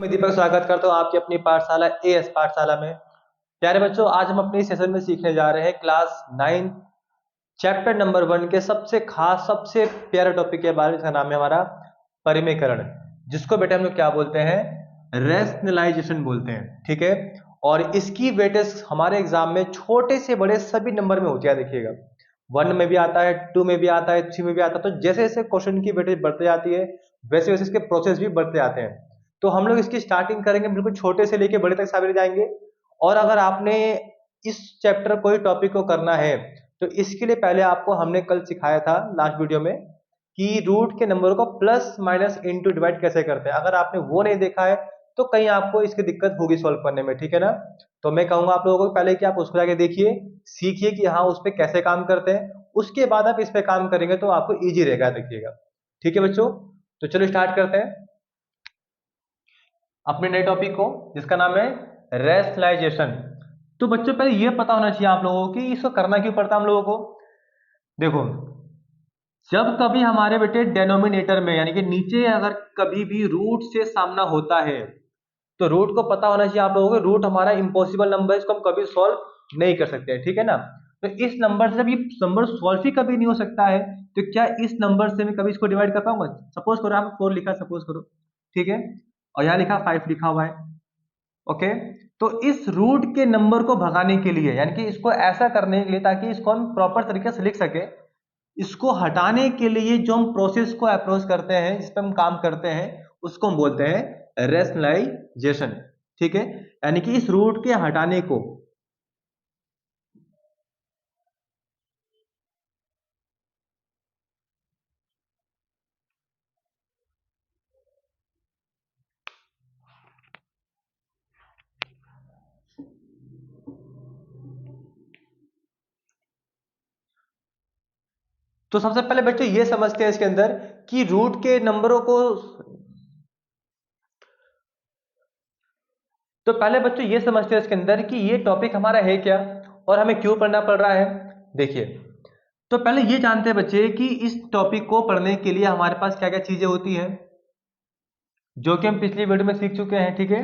मैं दीपक स्वागत करता हूँ आपकी अपनी पाठशाला एएस पाठशाला में। प्यारे बच्चों, आज हम अपने सेशन में सीखने जा रहे हैं क्लास 9 चैप्टर नंबर 1 के सबसे खास सबसे प्यारे टॉपिक के बारे में, जिसका नाम है हमारा परिमेयकरण, जिसको बेटा हम लोग क्या बोलते हैं, रैशनलाइजेशन बोलते हैं। ठीक है, और इसकी वेटेज हमारे एग्जाम में छोटे से बड़े सभी नंबर में होती है। देखिएगा 1 में भी आता है, 2 में भी आता है, 3 में भी आता है। तो जैसे जैसे क्वेश्चन की वेटेज बढ़ते जाती है वैसे वैसे इसके प्रोसेस भी बढ़ते जाते हैं। तो हम लोग इसकी स्टार्टिंग करेंगे, बिल्कुल छोटे से लेके बड़े तक सारे जाएंगे। और अगर आपने इस चैप्टर कोई टॉपिक को करना है तो इसके लिए पहले आपको हमने कल सिखाया था लास्ट वीडियो में कि रूट के नंबर को प्लस माइनस इंटू डिवाइड कैसे करते हैं। अगर आपने वो नहीं देखा है तो कहीं आपको इसकी दिक्कत होगी सॉल्व करने में। ठीक है ना, तो मैं कहूंगा आप लोगों को पहले कि आप उसको जाके देखिए, सीखिए कि हाँ उस पर कैसे काम करते हैं, उसके बाद आप इस पे काम करेंगे तो आपको इजी रहेगा। देखिएगा, ठीक है बच्चों, तो चलो स्टार्ट करते हैं अपने नए टॉपिक को, जिसका नाम है रैशनलाइजेशन। तो बच्चों पहले ये पता होना चाहिए आप लोगों को कि इसको करना क्यों पड़ता है हम लोगों को। देखो, जब कभी हमारे बेटे डेनोमिनेटर में यानी कि नीचे अगर कभी भी रूट से सामना होता है तो रूट को पता होना चाहिए आप लोगों को, रूट हमारा इम्पॉसिबल नंबर है, इसको हम कभी सॉल्व नहीं कर सकते। ठीक है ना, तो इस नंबर से जब ये नंबर सॉल्व ही कभी नहीं हो सकता है तो क्या इस नंबर से मैं कभी इसको डिवाइड कर पाऊंगा। सपोज करो आप 4 लिखा, सपोज करो, ठीक है, और यहाँ लिखा 5 लिखा हुआ है। ओके, तो इस रूट के नंबर को भगाने के लिए यानी कि इसको ऐसा करने के लिए ताकि इसको हम प्रॉपर तरीके से लिख सके, इसको हटाने के लिए जो हम प्रोसेस को अप्रोच करते हैं, जिस पर हम काम करते हैं, उसको हम बोलते हैं रैशनलाइजेशन। ठीक है, यानी कि इस रूट के हटाने को। तो सबसे पहले बच्चों ये समझते हैं इसके अंदर कि रूट के नंबरों को, तो पहले बच्चों ये समझते हैं इसके अंदर कि ये टॉपिक हमारा है क्या और हमें क्यों पढ़ना पड़ रहा है। देखिए, तो पहले ये जानते हैं बच्चे कि इस टॉपिक को पढ़ने के लिए हमारे पास क्या क्या चीजें होती हैं, जो कि हम पिछली वीडियो में सीख चुके हैं। ठीक है,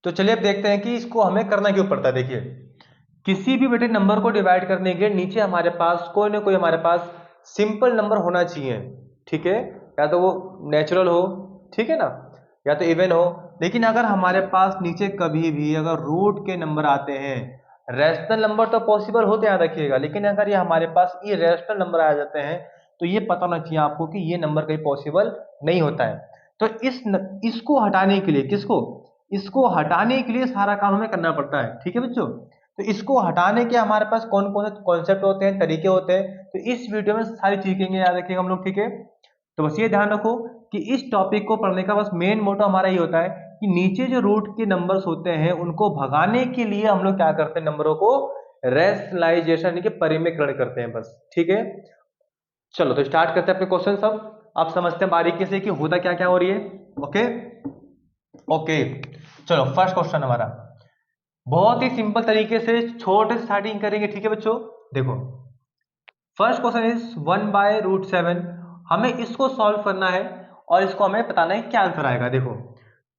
तो चलिए अब देखते हैं कि इसको हमें करना क्यों पड़ता है। देखिए, किसी भी बेटे नंबर को डिवाइड करने के नीचे हमारे पास कोई ना कोई हमारे पास सिंपल नंबर होना चाहिए। ठीक है, या तो वो नेचुरल हो, ठीक है ना, या तो इवन हो। लेकिन अगर हमारे पास नीचे कभी भी अगर रूट के नंबर आते हैं, रैशनल नंबर तो पॉसिबल होते हैं रखिएगा, लेकिन अगर ये हमारे पास इरेशनल नंबर आ जाते हैं तो ये पता होना चाहिए आपको कि ये नंबर कहीं पॉसिबल नहीं होता है। तो इसको हटाने के लिए, किसको, इसको हटाने के लिए सारा काम हमें करना पड़ता है। ठीक है बच्चों, तो इसको हटाने के हमारे पास कौन कौन से कॉन्सेप्ट होते हैं, तरीके होते हैं, तो इस वीडियो में सारी सीखेंगे, याद रखिएगा हम लोग। ठीक है, तो बस ये ध्यान रखो कि इस टॉपिक को पढ़ने का बस मेन मोटो हमारा ये होता है कि नीचे जो रूट के नंबर्स होते हैं उनको भगाने के लिए हम लोग क्या करते हैं, नंबरों को रैशनलाइजेशन यानी कि परिमेयकरण करते हैं बस। ठीक है, चलो तो स्टार्ट करते हैं अपने क्वेश्चन। सब आप समझते हैं बारीकी से कि होता क्या क्या हो रही है। ओके ओके, चलो फर्स्ट क्वेश्चन हमारा बहुत ही सिंपल तरीके से छोटे से स्टार्टिंग करेंगे। ठीक है बच्चों, देखो फर्स्ट क्वेश्चन इज 1/√7। हमें इसको सॉल्व करना है और इसको हमें बताना है क्या आंसर आएगा। देखो,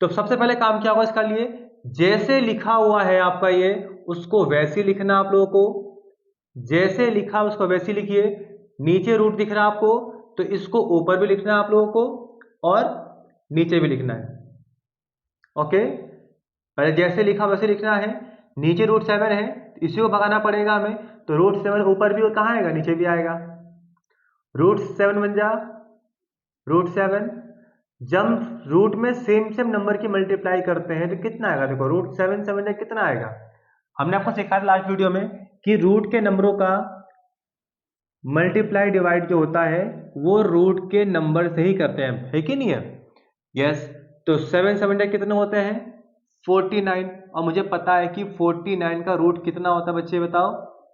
तो सबसे पहले काम क्या होगा इसका लिए, जैसे लिखा हुआ है आपका ये, उसको वैसे ही लिखना आप लोगों को, जैसे लिखा उसको वैसे ही लिखिए। नीचे रूट दिख रहा है आपको तो इसको ऊपर भी लिखना है आप लोगों को और नीचे भी लिखना है। ओके, पहले जैसे लिखा वैसे लिखना है। नीचे √7 है, इसी को भगाना पड़ेगा हमें, तो √7 ऊपर भी कहाँ आएगा, नीचे भी आएगा। √7 बन जा √7। जब रूट में सेम सेम नंबर की मल्टीप्लाई करते हैं तो कितना आएगा, देखो √7 7 कितना आएगा। हमने आपको सिखाया था लास्ट वीडियो में कि रूट के नंबरों का मल्टीप्लाई डिवाइड जो होता है वो रूट के नंबर से ही करते हैं, है कि नहीं है। यस, तो 7 7 कितने होते हैं, 49। और मुझे पता है कि 49 का रूट कितना होता है बच्चे बताओ,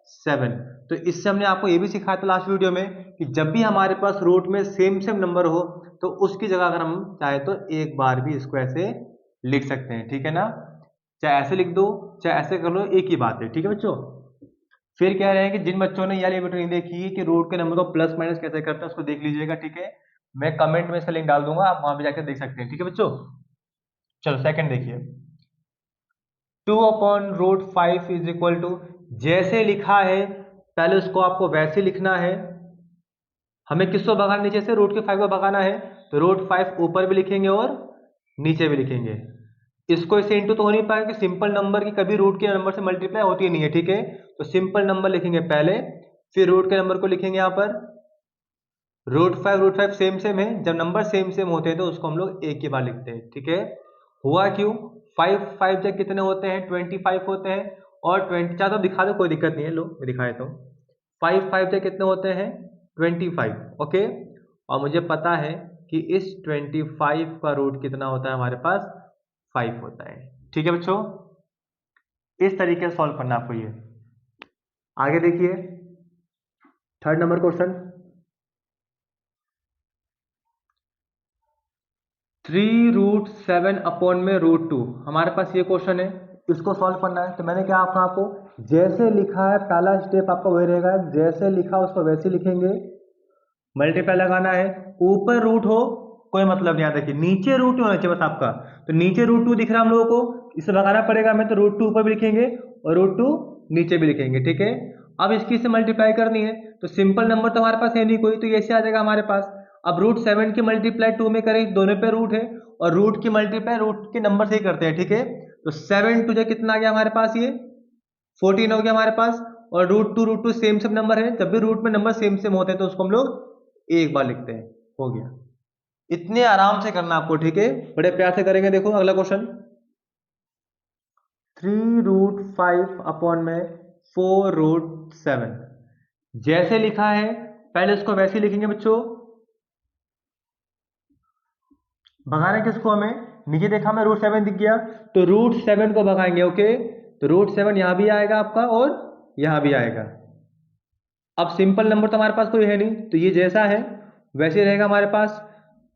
7। तो इससे हमने आपको ये भी सिखाया था लास्ट वीडियो में कि जब भी हमारे पास रूट में सेम सेम नंबर हो तो उसकी जगह अगर हम चाहे तो एक बार भी इसको ऐसे लिख सकते हैं, ठीक है ना। चाहे ऐसे लिख दो चाहे ऐसे कर लो, एक ही बात है, ठीक है बच्चों। फिर कह रहे हैं कि जिन बच्चों ने यार ये वीडियो नहीं देखी कि रूट के नंबर को प्लस माइनस कैसे करते हैं उसको देख लीजिएगा, ठीक है। मैं कमेंट में इसका लिंक डाल दूंगा, आप वहां पे जाकर देख सकते हैं, ठीक है बच्चों। चलो सेकंड देखिए, 2/√5 इज इक्वल टू, जैसे लिखा है पहले उसको आपको वैसे लिखना है। हमें किसको भगाना, नीचे से रूट के 5 को भगाना है, तो √5 ऊपर भी लिखेंगे और नीचे भी लिखेंगे। इसको इससे इंटू तो हो नहीं पाएगा कि सिंपल नंबर की कभी रूट के नंबर से मल्टीप्लाई होती नहीं है, ठीक है। तो सिंपल नंबर लिखेंगे पहले, फिर रूट के नंबर को लिखेंगे यहाँ पर। √5 सेम सेम है, जब नंबर सेम सेम होते हैं तो उसको हम लोग एक ही बार लिखते हैं, ठीक है। हुआ क्यों, 5 5 जब कितने होते हैं, 25 होते हैं। और 20 चाहे तो दिखा दो, कोई दिक्कत नहीं है, लो मैं दिखाए तो 5 5 जब कितने होते हैं, 25, ओके। और मुझे पता है कि इस 25 का रूट कितना होता है हमारे पास, 5 होता है, ठीक है बच्चों। इस तरीके से सॉल्व करना आपको ये। आगे देखिए थर्ड नंबर क्वेश्चन, 3√7 अपॉन में √2, हमारे पास ये क्वेश्चन है, इसको सॉल्व करना है। तो मैंने क्या कहा आपको, जैसे लिखा है पहला स्टेप आपका वही रहेगा, जैसे लिखा उसको वैसे लिखेंगे, मल्टीप्लाई लगाना है। ऊपर रूट हो कोई मतलब नहीं, देखिए नीचे रूट होना चाहिए बस आपका। तो नीचे √2 दिख रहा है हम लोगों को, इसे भगाना पड़ेगा हमें, तो √2 ऊपर भी लिखेंगे और √2 नीचे भी लिखेंगे, ठीक है। अब इसकी से मल्टीप्लाई करनी है, तो सिंपल नंबर तो हमारे पास है नहीं कोई, तो ये ऐसे आ जाएगा हमारे पास। अब √7 की मल्टीप्लाई 2 में करें, दोनों पे रूट है, और रूट की मल्टीप्लाई रूट के नंबर से ही करते हैं, ठीक है। तो 7 टू कितना आ गया हमारे पास, ये 14 हो गया हमारे पास। और √2 सेम सेम नंबर है, जब भी रूट में नंबर सेम सेम होते हैं तो उसको हम लोग एक बार लिखते हैं, हो गया। इतने आराम से करना आपको, ठीक है, बड़े प्यार से करेंगे। देखो अगला क्वेश्चन, 3√5 अपॉन में 4√7, जैसे लिखा है पहले इसको वैसे ही लिखेंगे बच्चों। भगाना है किसको हमें, नीचे देखा हमें √7 दिख गया, तो √7 को भगाएंगे, ओके। तो √7 यहां भी आएगा आपका और यहां भी आएगा। अब सिंपल नंबर तो हमारे पास कोई है नहीं, तो ये जैसा है वैसे ही रहेगा हमारे पास।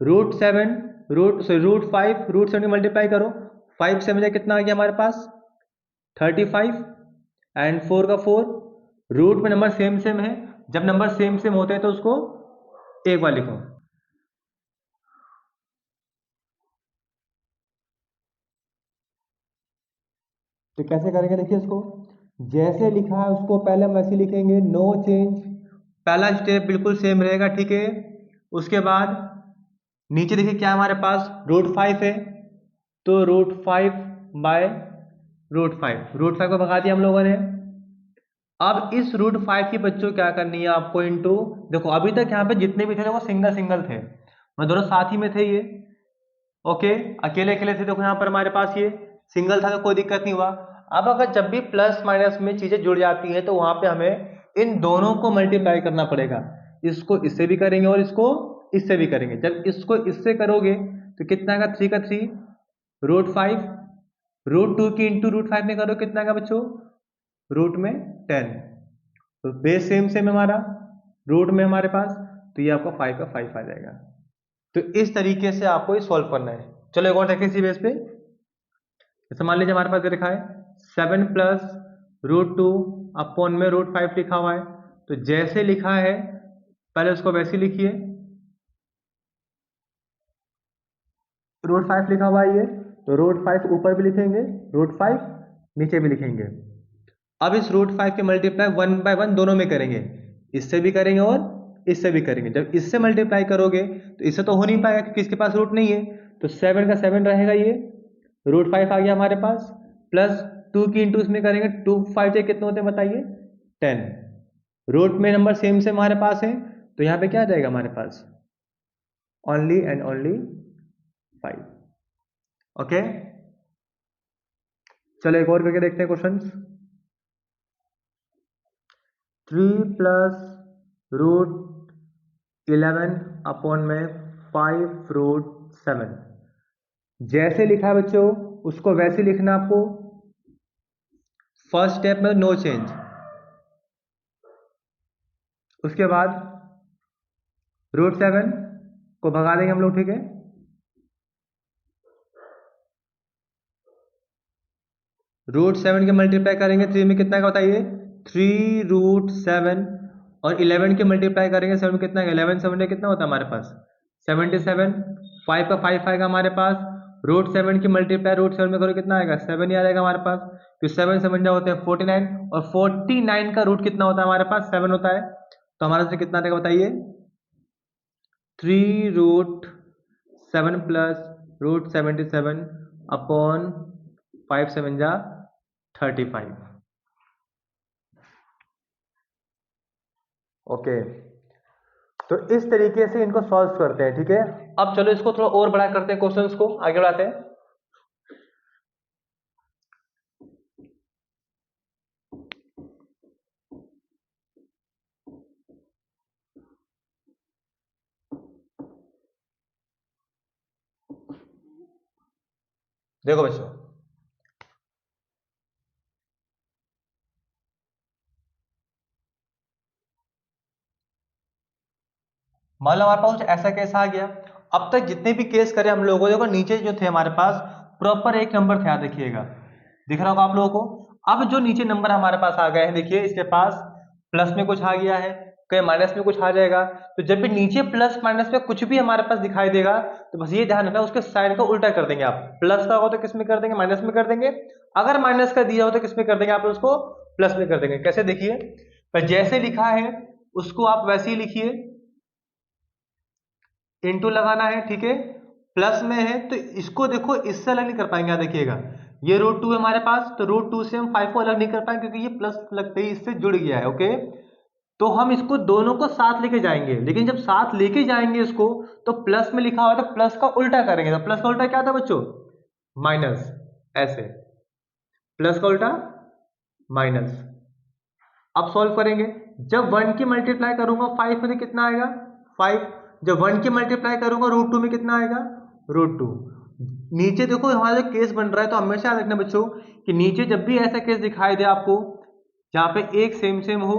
√7 √5 √7 की मल्टीप्लाई करो, 5 7 जा कितना आ गया हमारे पास, 35, एंड 4 का 4। रूट में नंबर सेम सेम है, जब नंबर सेम सेम होते हैं तो उसको एक बार लिखो। तो कैसे करेंगे, देखिए इसको, जैसे लिखा है उसको पहले हम वैसे लिखेंगे, नो चेंज, पहला स्टेप बिल्कुल सेम रहेगा, ठीक है। उसके बाद नीचे देखिए क्या है हमारे पास, √5 है, तो √5 बाय √5 को भगा दिया हम लोगों ने। अब इस √5 की बच्चों क्या करनी है आपको, इंटू, देखो अभी तक यहाँ पे जितने भी थे वो सिंगल सिंगल थे, मतलब दोनों साथ ही में थे ये, ओके। अकेले अकेले थे, देखो यहाँ पर हमारे पास ये सिंगल था तो कोई दिक्कत नहीं हुआ। अब अगर जब भी प्लस माइनस में चीजें जुड़ जाती है तो वहां पे हमें इन दोनों को मल्टीप्लाई करना पड़ेगा, इसको इससे भी करेंगे और इसको इससे भी करेंगे। जब इसको इससे करोगे तो कितना का, 3 का 3, √5, √2 की इंटू √5 में करो कितना का बच्चों, रूट में 10। तो बेस सेम सेम हमारा, रूट में हमारे पास, तो ये आपका 5 का 5 आ जाएगा। तो इस तरीके से आपको ये सॉल्व करना है। चलो एक और देखें इसी बेस पे, जैसे मान लीजिए हमारे पास ये लिखा है 7 प्लस √2 अपॉन में √5 लिखा हुआ है, तो जैसे लिखा है पहले उसको वैसे लिखिए, √5 लिखा हुआ है ये, तो √5 ऊपर भी लिखेंगे, √5 नीचे भी लिखेंगे। अब इस √5 के मल्टीप्लाई 1 बाय 1 दोनों में करेंगे, इससे भी करेंगे और इससे भी करेंगे। जब इससे मल्टीप्लाई करोगे तो इससे तो हो नहीं पाएगा क्योंकि इसके पास रूट नहीं है, तो 7 का 7 रहेगा, ये √5 आ गया हमारे पास, प्लस 2 की इंटू इसमें करेंगे, 2 5 से कितने होते हैं बताइए, 10। रूट में नंबर सेम से हमारे पास है, तो यहाँ पे क्या आ जाएगा हमारे पास, ओनली एंड ओनली 5, ओके। चलो एक और करके देखते हैं क्वेश्चन, 3 प्लस √11 अपॉन में 5√7, जैसे लिखा है बच्चों उसको वैसे लिखना आपको। फर्स्ट स्टेप में नो चेंज, उसके बाद √7 को भगा देंगे हम लोग, ठीक है। √7 के मल्टीप्लाई करेंगे 3 में कितना का बताइए, 3√7, और 11 के मल्टीप्लाई करेंगे 7 में कितना का, 11 7 कितना होता है हमारे पास 77, 5 का 5 आएगा हमारे पास, √7 की मल्टीप्लाई √7 में करो कितना आएगा, 7 ही आ जाएगा हमारे पास, तो 7 7 जा होते हैं 49, और 49 का रूट कितना होता है हमारे पास, 7 होता है, तो हमारे से कितना आएगा बताइए, 3√7 प्लस √77 अपॉन 5 7 जा 35। ओके, तो इस तरीके से इनको सॉल्व करते हैं, ठीक है। अब चलो इसको थोड़ा और बड़ा करते हैं, क्वेश्चंस को आगे बढ़ाते हैं। देखो बच्चों, मान लो हमारे पास कुछ ऐसा केस आ गया। अब तक जितने भी केस करे हम लोगों, देखो नीचे जो थे हमारे पास प्रॉपर एक नंबर थे, देखिएगा दिख रहा होगा आप लोगों को। अब जो नीचे नंबर हमारे पास आ गए हैं, देखिए इसके पास प्लस में कुछ आ गया है, कहीं माइनस में कुछ आ जाएगा। तो जब भी नीचे प्लस माइनस में कुछ भी हमारे पास दिखाई देगा, तो बस ये ध्यान रखना उसके साइन को उल्टा कर देंगे आप। प्लस का हो तो किस में कर देंगे, माइनस में कर देंगे। अगर माइनस का दिया हो तो किस में कर देंगे आप, उसको प्लस में कर देंगे। कैसे, देखिए पर जैसे लिखा है उसको आप वैसे ही लिखिए, इंटू लगाना है, ठीक है। प्लस में है तो इसको देखो इससे अलग नहीं कर पाएंगे, यहाँ देखिएगा ये √2 है हमारे पास, तो √2 से हम 5 को अलग नहीं कर पाएंगे क्योंकि ये प्लस लगते ही इससे जुड़ गया है। ओके, तो हम इसको दोनों को साथ लेके जाएंगे, लेकिन जब साथ लेके जाएंगे इसको, तो प्लस में लिखा हुआ है तो प्लस का उल्टा करेंगे। तो प्लस का उल्टा क्या था बच्चों, माइनस, ऐसे प्लस का उल्टा माइनस। अब सॉल्व करेंगे, जब 1 की मल्टीप्लाई करूंगा 5 में तो कितना आएगा 5, जब 1 की मल्टीप्लाई करूंगा √2 में कितना आएगा √2। नीचे देखो हमारा जो केस बन रहा है, तो हमेशा याद रखना बच्चों कि नीचे जब भी ऐसा केस दिखाई दे आपको जहां पे एक सेम सेम हो,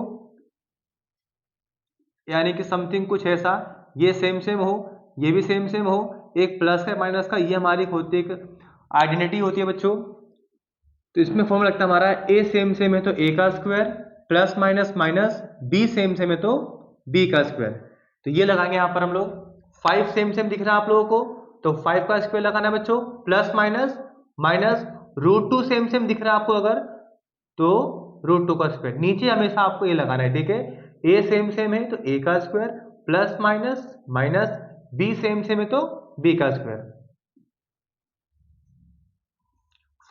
यानी कि समथिंग कुछ ऐसा, ये सेम सेम हो, ये भी सेम सेम हो, एक प्लस है माइनस का, ये हमारी होती है एक आइडेंटिटी होती है बच्चों। तो इसमें फॉर्मूला लगता है हमारा ए सेम सेम है तो ए का square, plus minus minus, B same same है तो बी का स्क्वायर। तो ये लगाएंगे यहां पर हम लोग। 5 सेम सेम दिख रहा है आप लोगों को, तो 5 का स्क्वायर लगाना है बच्चों, plus minus minus, √2 same same दिख रहा है आपको अगर, तो √2 का स्क्वायर। नीचे हमेशा आपको ये लगाना है, ठीक है। ए सेम सेम है तो ए का square, plus minus minus, B same same है तो बी का स्क्वायर।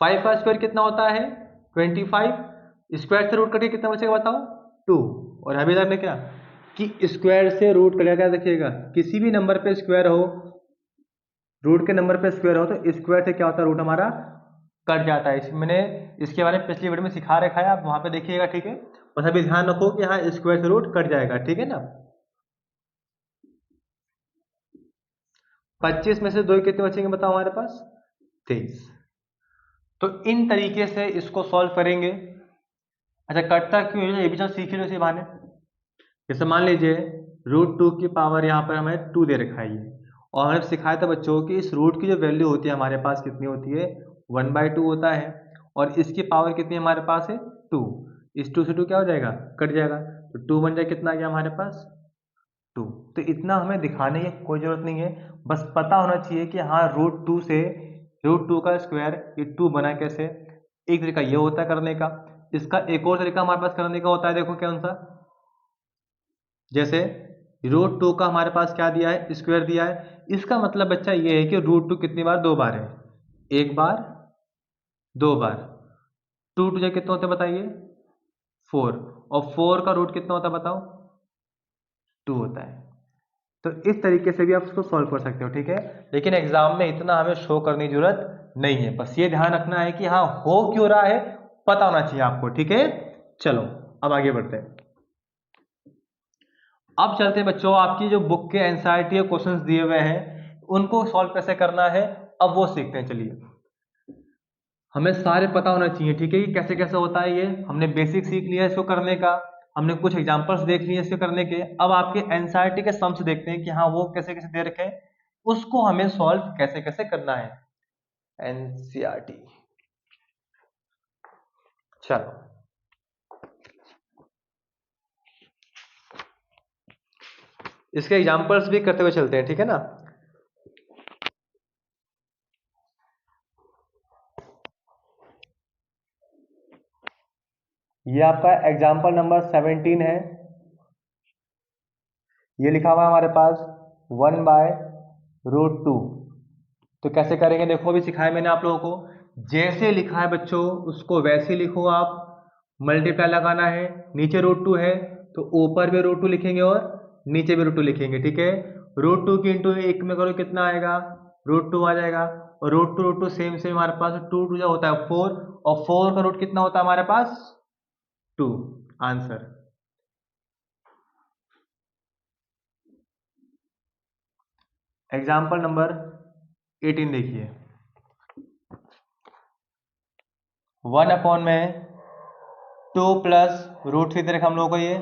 5 का स्क्वायर कितना होता है 25, स्क्वायर से रूट कटिए कितना बचेगा बताओ 2। और अभी तक ने क्या कि स्क्वायर से रूट कटिएगा, क्या देखिएगा किसी भी नंबर पे स्क्वायर हो, रूट के नंबर पे स्क्वायर हो तो स्क्वायर से क्या होता है रूट हमारा कट जाता है। मैंने इसके बारे में पिछली वीडियो में सिखा रखा है, आप वहां पे देखिएगा, ठीक है। बस अभी ध्यान रखो कि हाँ स्क्वायर से रूट कट जाएगा, ठीक है ना। 25 में से 2 कितने बचेंगे बताओ हमारे पास 23। तो इन तरीके से इसको सॉल्व करेंगे। अच्छा कटता क्यों है ये भी चलो सीख लो इसी बहाने। जैसे मान लीजिए √2 की पावर यहाँ पर हमें 2 दे रखा है ये, और हमने सिखाया था बच्चों कि इस रूट की जो वैल्यू होती है हमारे पास कितनी होती है 1/2 होता है, और इसकी पावर कितनी हमारे पास है 2। इस 2 से 2 क्या हो जाएगा कट जाएगा, तो 2 बन जाए कितना आ गया हमारे पास 2। तो इतना हमें दिखाने की कोई जरूरत नहीं है, बस पता होना चाहिए कि हाँ √2 से √2 का स्क्वायर ये 2 बना कैसे। एक तरीका ये होता है करने का, इसका एक और तरीका हमारे पास करने का होता है, देखो कौन सा। जैसे √2 का हमारे पास क्या दिया है स्क्वायर दिया है, इसका मतलब बच्चा ये है कि √2 कितनी बार 2 बार है, एक बार 2 बार, 2 2 कितने होते हैं बताइए 4, और 4 का रूट कितना होता है बताओ 2 होता है। तो इस तरीके से भी आप उसको सॉल्व कर सकते हो, ठीक है। लेकिन एग्जाम में इतना हमें शो करने की जरूरत नहीं है, बस ये ध्यान रखना है कि हाँ हो क्यों रहा है पता होना चाहिए आपको, ठीक है। चलो अब आगे बढ़ते हैं। अब चलते हैं बच्चों, आपकी जो बुक के एनसीईआरटी क्वेश्चंस दिए हुए हैं उनको सॉल्व कैसे करना है, अब वो सीखते हैं। चलिए हमें सारे पता होना चाहिए, ठीक है, कि कैसे कैसे होता है ये। हमने बेसिक सीख लिया इसको करने का, हमने कुछ एग्जांपल्स देख लिए इसके करने के। अब आपके एनसीईआरटी के सम्स देखते हैं कि हाँ वो कैसे कैसे दे रखे हैं, उसको हमें सॉल्व कैसे कैसे करना है। एनसीईआरटी, चलो इसके एग्जांपल्स भी करते हुए चलते हैं, ठीक है ना। ये आपका एग्जांपल नंबर 17 है। ये लिखा हुआ है हमारे पास 1/√2। तो कैसे करेंगे देखो, अभी सिखाया मैंने आप लोगों को। जैसे लिखा है बच्चों उसको वैसे लिखो आप। मल्टीप्लाई लगाना है, नीचे √2 है तो ऊपर भी √2 लिखेंगे और नीचे भी √2 लिखेंगे, ठीक है। √2 की इंटू एक में करो कितना आएगा, √2 आ जाएगा। और √2 सेम सेम हमारे पास 2 जो होता है 4, और 4 का रूट कितना होता है हमारे पास 2। आंसर। एग्जाम्पल नंबर 18 देखिए। 1 में 2 प्लस √3 दे रखा हम लोगों को ये।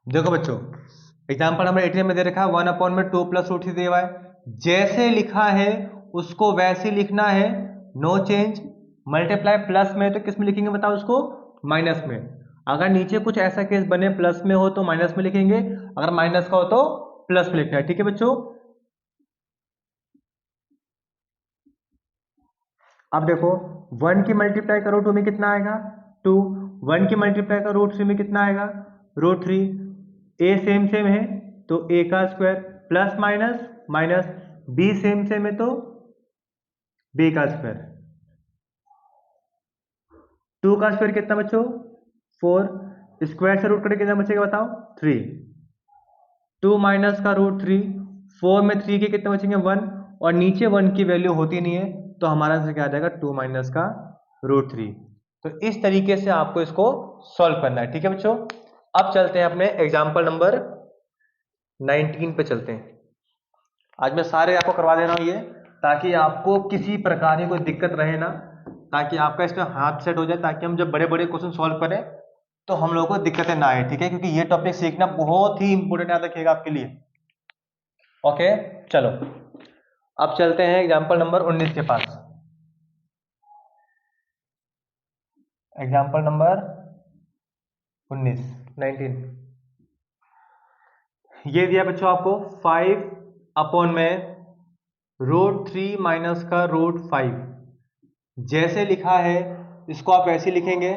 देखो बच्चों, एग्जाम्पल नंबर 18 में दे रखा है 1 में 2 प्लस √3 दिया हुआ है। जैसे लिखा है उसको वैसे लिखना है, नो चेंज। मल्टीप्लाई प्लस में तो किस में लिखेंगे बताओ उसको, माइनस में। अगर नीचे कुछ ऐसा केस बने प्लस में हो तो माइनस में लिखेंगे, अगर माइनस का हो तो प्लस में लिखना है, ठीक है बच्चों। अब देखो 1 की मल्टीप्लाई करो 2 में कितना आएगा 2, 1 की मल्टीप्लाई करो √3 में कितना आएगा √3। ए सेम सेम है तो ए का square, plus minus minus, B same same है तो बी का स्क्वायर। 2 का स्क्वायर कितना बच्चों 4, स्क्वायर से रूट कटे कितना बचेगा बताओ 3। 2 माइनस का √3, 4 में 3 के कितने बचेंगे 1, और नीचे 1 की वैल्यू होती नहीं है तो हमारा आंसर क्या आ जाएगा 2 माइनस का √3। तो इस तरीके से आपको इसको सॉल्व करना है, ठीक है बच्चों। अब चलते हैं अपने एग्जाम्पल नंबर 19 पे चलते हैं। आज मैं सारे आपको करवा दे रहा हूं ये, ताकि आपको किसी प्रकार की कोई दिक्कत रहे ना, ताकि आपका इसमें हाथ सेट हो जाए, ताकि हम जब बड़े बड़े क्वेश्चन सॉल्व करें तो हम लोगों को दिक्कतें ना आए, ठीक है। क्योंकि ये टॉपिक सीखना बहुत ही इंपॉर्टेंट याद रखिएगा आपके लिए। ओके चलो, अब चलते हैं एग्जाम्पल नंबर 19 के पास। एग्जाम्पल नंबर 19 19 ये दिया बच्चों आपको 5 में √3 माइनस का √5। जैसे लिखा है इसको आप ऐसे लिखेंगे।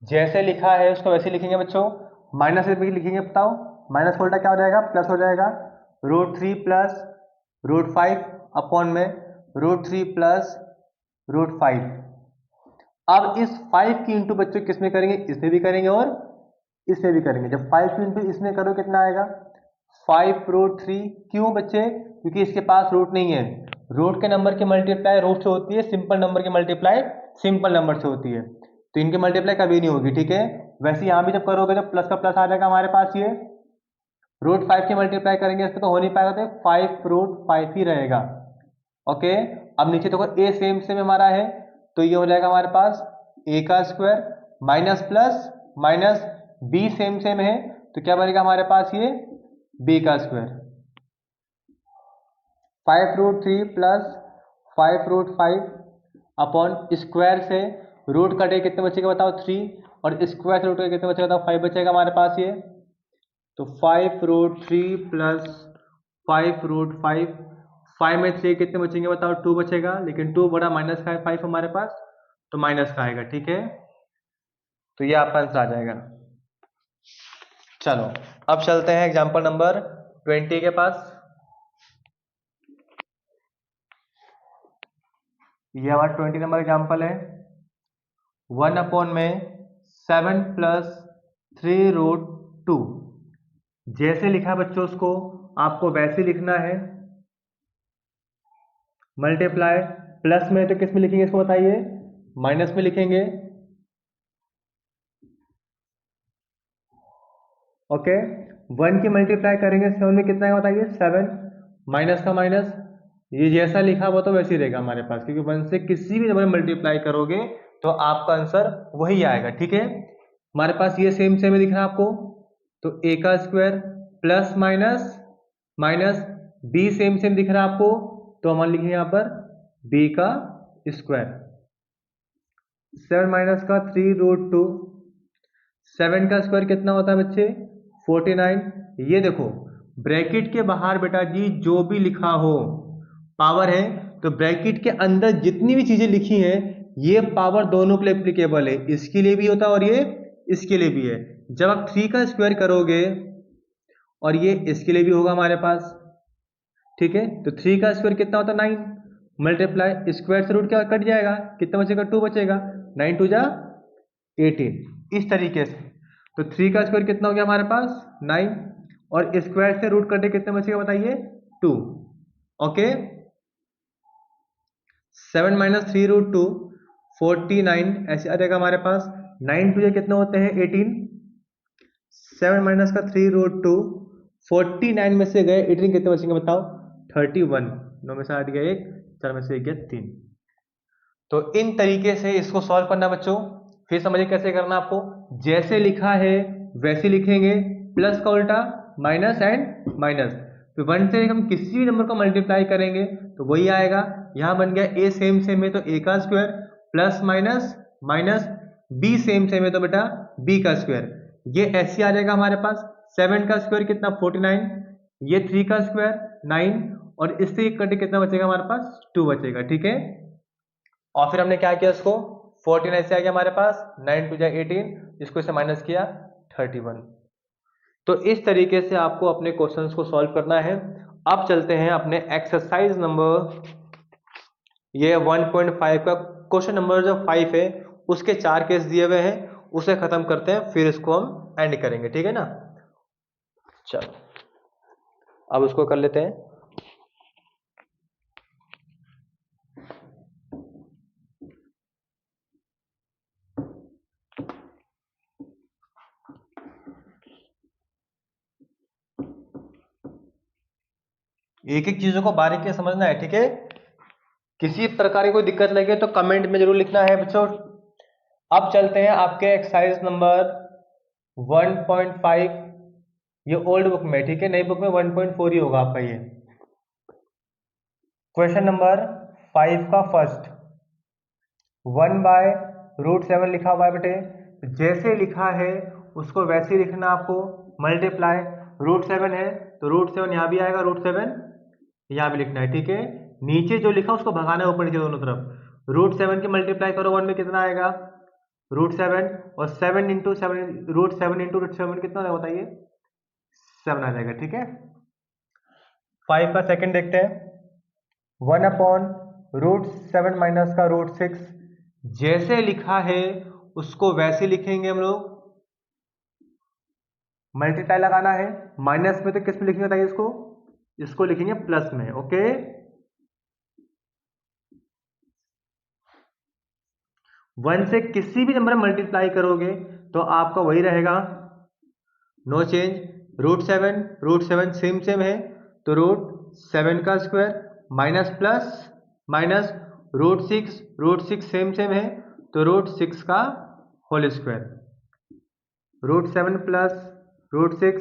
जैसे लिखा है उसको वैसे लिखेंगे बच्चों। माइनस से लिखेंगे बताओ, माइनस का उल्टा क्या हो जाएगा प्लस हो जाएगा, √3 प्लस √5 में √3 प्लस √5। अब इस 5 की इंटू बच्चों किसमें करेंगे, इसमें भी करेंगे और इसमें भी करेंगे। जब 5 की इंटू इसमें करो कितना आएगा 5√3। क्यों बच्चे, क्योंकि इसके पास रूट नहीं है। रूट के नंबर की मल्टीप्लाई रूट से होती है, सिंपल नंबर की मल्टीप्लाई सिंपल नंबर से होती है, तो इनकी मल्टीप्लाई कभी नहीं होगी, ठीक है। वैसे यहां भी जब करोगे तो प्लस का प्लस आ जाएगा हमारे पास, ये √5 की मल्टीप्लाई करेंगे इस पर तो हो नहीं पाएगा, तो 5√5 ही रहेगा। ओके, अब नीचे देखो ए सेम सेम हमारा है तो ये हो जाएगा हमारे पास ए का square minus plus minus, B same same है तो क्या बनेगा हमारे पास ये बी का स्क्वायर। 5√3 प्लस 5√5 अपॉन स्क्वायर से रूट कटे कितने बचेगा बताओ 3, और स्क्वायर से रूट कटे कितने बचेगा बताओ 5 बचेगा हमारे पास ये। तो 5√3 प्लस 5√5, 5 में 3 कितने बचेंगे बताओ 2 बचेगा, लेकिन 2 बड़ा माइनस का है 5 हमारे पास तो माइनस का आएगा, ठीक है। तो ये आपका आंसर आ जाएगा। चलो अब चलते हैं एग्जांपल नंबर 20 के पास। ये हमारा 20 नंबर एग्जांपल है। 1 में 7 प्लस 3√2। जैसे लिखा बच्चों उसको आपको वैसे लिखना है। मल्टीप्लाई प्लस में तो किस में लिखेंगे इसको बताइए, माइनस में लिखेंगे। ओके, 1 की मल्टीप्लाई करेंगे 7 में कितना है बताइए, 7, माइनस का माइनस, ये जैसा लिखा हुआ तो वैसे ही रहेगा हमारे पास, क्योंकि 1 से किसी भी नंबर मल्टीप्लाई करोगे तो आपका आंसर वही आएगा। ठीक है, हमारे पास ये सेम सेम दिख रहा है आपको, तो ए का square plus minus minus B same same दिख रहा है आपको, तो हम लिखेंगे यहाँ पर बी का स्क्वायर। 7 माइनस का 3√2, 7 का स्क्वायर कितना होता है बच्चे, 49। ये देखो ब्रैकेट के बाहर बेटा जी जो भी लिखा हो पावर है, तो ब्रैकेट के अंदर जितनी भी चीजें लिखी हैं ये पावर दोनों के लिए एप्लीकेबल है, इसके लिए भी होता है और ये इसके लिए भी है। जब आप 3 का स्क्वायर करोगे और ये इसके लिए भी होगा हमारे पास, ठीक है, तो 3 का स्क्वायर कितना होता है, 9, मल्टीप्लाई स्क्वायर से रूट क्या कट जाएगा, कितना बचेगा, 2 बचेगा, 9 2 जा 18। इस तरीके से तो 3 का स्क्वायर कितना हो गया हमारे पास, 9, और स्क्वायर से रूट कटे कितने बचेगा बताइए, 2। ओके, 7 माइनस 3√2 49 ऐसे आ जाएगा हमारे पास। 9 टू कितने होते हैं, 18। 7 माइनस का 3√2, 49 में से गए 18 कितने बचेंगे बताओ, 31। 9 में से हट गया 1, 4 में से गया 3। तो इन तरीके से इसको सॉल्व करना बच्चों। फिर समझिए कैसे करना आपको, जैसे लिखा है वैसे लिखेंगे, प्लस का उल्टा माइनस एंड माइनस। तो 1 से हम किसी भी नंबर को मल्टीप्लाई करेंगे तो वही आएगा। यहां बन गया ए सेम सेम है तो ए का square plus minus minus B same same है तो बेटा बी का स्क्वायर। ये ऐसे आ जाएगा हमारे पास। 7 का स्क्वायर कितना, 49, ये 3 का स्क्वायर 9, और इससे एक कटे कितना बचेगा हमारे पास, 2 बचेगा। ठीक है, और फिर हमने क्या किया, इसको 49 से आ गया हमारे पास, 9 टू 18, इसको इससे माइनस किया 31। तो इस तरीके से आपको अपने क्वेश्चंस को सॉल्व करना है। अब चलते हैं अपने एक्सरसाइज नंबर, ये 1.5 का क्वेश्चन नंबर जो 5 है उसके 4 केस दिए हुए हैं, उसे खत्म करते हैं फिर इसको हम एंड करेंगे। ठीक है ना, चलो अब उसको कर लेते हैं। एक एक चीजों को बारीकी से समझना है। ठीक है, किसी प्रकार की कोई दिक्कत लगे तो कमेंट में जरूर लिखना है बच्चों। अब चलते हैं आपके एक्सरसाइज नंबर 1.5, ये ओल्ड बुक में, ठीक है, नई बुक में 1.4 ही होगा आपका। ये क्वेश्चन नंबर 5 का फर्स्ट, 1/√7 लिखा हुआ है बेटे। जैसे लिखा है उसको वैसे ही लिखना आपको। मल्टीप्लाई √7 है तो √7 यहाँ भी आएगा, √7 यहाँ भी लिखना है। ठीक है, नीचे जो लिखा उसको भगाना है ऊपर नीचे दोनों तरफ। √7 की मल्टीप्लाई करो 1 में कितना आएगा, √7, और 7 इंटू 7, √7 इंटू √7 कितना होगा बताइए, 7 आ जाएगा। ठीक है, 5 का सेकंड देखते हैं, 1/√7 माइनस का √6। जैसे लिखा है उसको वैसे लिखेंगे हम लोग। मल्टीप्लाई लगाना है, माइनस में तो किस में लिखेंगे बताइए, इसको इसको लिखेंगे प्लस में। ओके, 1 से किसी भी नंबर मल्टीप्लाई करोगे तो आपका वही रहेगा, नो चेंज। √7 सेम सेम है तो √7 का square minus plus minus √6 same same है तो √6 का होल स्क्वायर। √7 प्लस √6,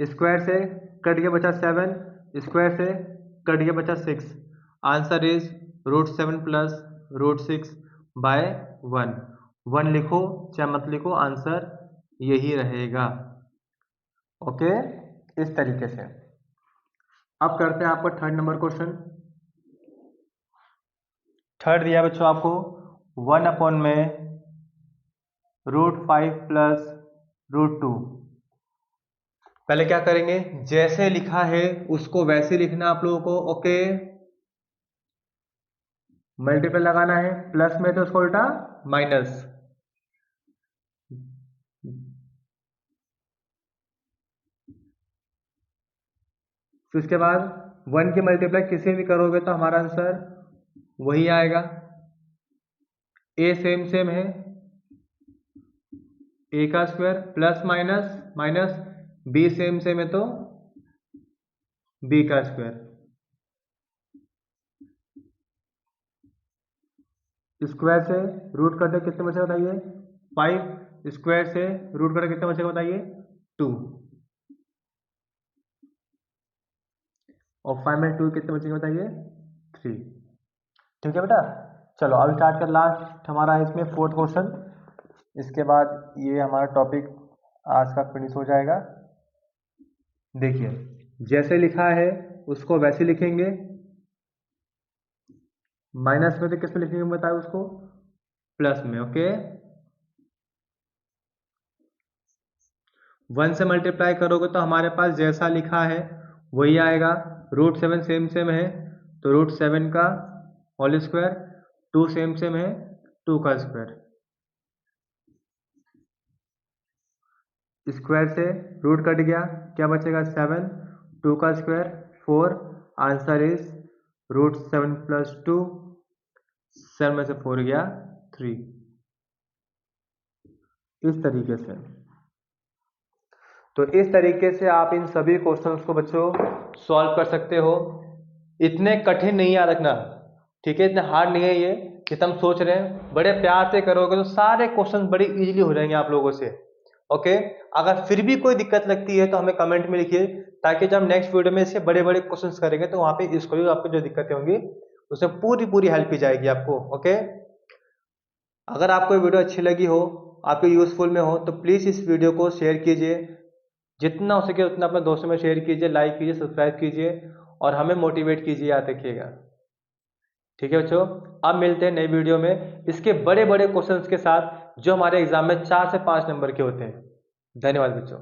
स्क्वायर से कट गया बचा 7, स्क्वायर से कट गया बचा 6। Answer is √7 plus √6 bye 1। 1 लिखो चाहे मत लिखो, आंसर यही रहेगा। ओके, इस तरीके से। अब करते हैं आपका थर्ड नंबर क्वेश्चन। थर्ड दिया बच्चों आपको 1 में √5 प्लस √2। पहले क्या करेंगे, जैसे लिखा है उसको वैसे लिखना आप लोगों को। ओके, मल्टीपल लगाना है, प्लस में तो उसको उल्टा माइनस। फिर उसके बाद 1 की मल्टीप्लाई किसी भी करोगे तो हमारा आंसर वही आएगा। ए सेम सेम है, ए का square plus minus minus B same same है तो बी का स्क्वायर, स्क्वायर से रूट कटे कितने बचेगा बताइए 5, स्क्वायर से रूट कटे कितने बचेगा बताइए 2, और 5 में 2 कितने बचेंगे बताइए 3। ठीक है बेटा, चलो अब स्टार्ट कर लास्ट हमारा है इसमें 4th क्वेश्चन। इसके बाद ये हमारा टॉपिक आज का फिनिश हो जाएगा। देखिए जैसे लिखा है उसको वैसे लिखेंगे, माइनस में तो किस में लिखेंगे बताओ उसको, प्लस में। ओके, 1 से मल्टीप्लाई करोगे तो हमारे पास जैसा लिखा है वही आएगा। रूट 7 सेम सेम है तो रूट 7 का होल स्क्वायर, 2 सेम सेम है 2 का स्क्वायर, स्क्वायर से रूट कट गया क्या बचेगा 7, 2 का स्क्वायर 4, आंसर इज रूट 7 प्लस 2, 7 में से 4 गया 3। इस तरीके से, तो इस तरीके से आप इन सभी क्वेश्चंस को बच्चों सॉल्व कर सकते हो। इतने कठिन नहीं याद रखना, ठीक है, इतने हार्ड नहीं है ये जितना हम सोच रहे हैं। बड़े प्यार से करोगे तो सारे क्वेश्चन बड़ी इजीली हो जाएंगे आप लोगों से। ओके, अगर फिर भी कोई दिक्कत लगती है तो हमें कमेंट में लिखिए, ताकि जब हम नेक्स्ट वीडियो में इससे बड़े बड़े क्वेश्चंस करेंगे तो वहां पे इसको भी आपको जो दिक्कतें होंगी उसमें पूरी पूरी हेल्प की जाएगी आपको। ओके, अगर आपको ये वीडियो अच्छी लगी हो, आपके यूजफुल में हो, तो प्लीज़ इस वीडियो को शेयर कीजिए, जितना हो सके उतना अपने दोस्तों में शेयर कीजिए, लाइक कीजिए, सब्सक्राइब कीजिए और हमें मोटिवेट कीजिए। याद रखिएगा, ठीक है बच्चों। अब मिलते हैं नई वीडियो में इसके बड़े बड़े क्वेश्चंस के साथ जो हमारे एग्जाम में 4 से 5 नंबर के होते हैं। धन्यवाद बच्चों।